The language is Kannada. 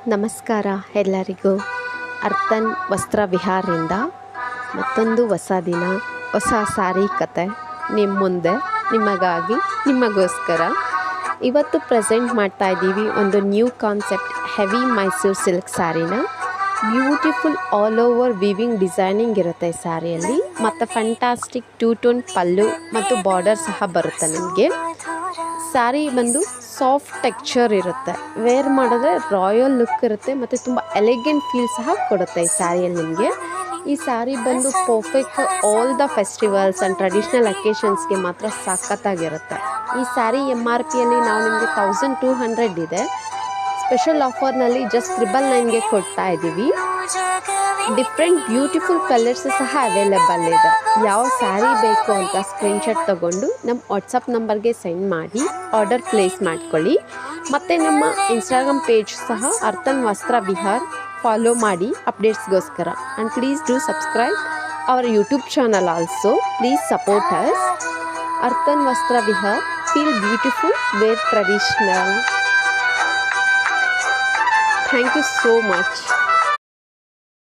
ನಮಸ್ಕಾರ ಎಲ್ಲರಿಗೂ. ಅರ್ಥನ್ ವಸ್ತ್ರ ವಿಹಾರದಿಂದ ಮತ್ತೊಂದು ಹೊಸ ದಿನ, ಹೊಸ ಸಾರಿ ಕತೆ ನಿಮ್ಮ ಮುಂದೆ, ನಿಮಗಾಗಿ, ನಿಮಗೋಸ್ಕರ. ಇವತ್ತು ಪ್ರೆಸೆಂಟ್ ಮಾಡ್ತಾ ಇದ್ದೀವಿ ಒಂದು new concept heavy Mysore silk ಸ್ಯಾರಿನ. Beautiful all over weaving designing ಇರುತ್ತೆ ಸ್ಯಾರಿಯಲ್ಲಿ, ಮತ್ತು ಫ್ಯಾಂಟಾಸ್ಟಿಕ್ 2 ಟೋನ್ ಪಲ್ಲು ಮತ್ತು ಬಾರ್ಡರ್ ಸಹ ಬರುತ್ತೆ ನಿಮಗೆ. ಸ್ಯಾರಿ ಬಂದು ಸಾಫ್ಟ್ ಟೆಕ್ಸ್ಚರ್ ಇರುತ್ತೆ, ವೇರ್ ಮಾಡಿದ್ರೆ ರಾಯಲ್ ಲುಕ್ ಇರುತ್ತೆ ಮತ್ತು ತುಂಬ ಎಲಿಗೆಂಟ್ ಫೀಲ್ ಸಹ ಕೊಡುತ್ತೆ ಈ ಸ್ಯಾರಿಯಲ್ಲಿ ನಿಮಗೆ. ಈ ಸ್ಯಾರಿ ಬಂದು perfect all the festivals and traditional ಅಕೇಶನ್ಸ್ಗೆ ಮಾತ್ರ ಸಖತ್ತಾಗಿರುತ್ತೆ. ಈ ಸ್ಯಾರಿ MRPಯಲ್ಲಿ ನಾವು ನಿಮಗೆ 1200 ಇದೆ. ಸ್ಪೆಷಲ್ ಆಫರ್ನಲ್ಲಿ ಜಸ್ಟ್ 999ಗೆ ಕೊಡ್ತಾ ಇದ್ದೀವಿ. ಡಿಫ್ರೆಂಟ್ ಬ್ಯೂಟಿಫುಲ್ ಕಲರ್ಸ್ ಸಹ ಅವೈಲೇಬಲ್ ಇದೆ. ಯಾವ ಸ್ಯಾರಿ ಬೇಕು ಅಂತ ಸ್ಕ್ರೀನ್ಶಾಟ್ ತೊಗೊಂಡು ನಮ್ಮ ವಾಟ್ಸಪ್ ನಂಬರ್ಗೆ ಸೆಂಡ್ ಮಾಡಿ ಆರ್ಡರ್ ಪ್ಲೇಸ್ ಮಾಡ್ಕೊಳ್ಳಿ. ಮತ್ತು ನಮ್ಮ ಇನ್ಸ್ಟಾಗ್ರಾಮ್ ಪೇಜ್ ಸಹ ಅರ್ಥನ್ ವಸ್ತ್ರ ವಿಹಾರ್ ಫಾಲೋ ಮಾಡಿ ಅಪ್ಡೇಟ್ಸ್ಗೋಸ್ಕರ. And please do subscribe our YouTube channel also. Please support us. ಅರ್ಥನ್ Vastra Vihar, feel beautiful, wear traditional. Thank you so much.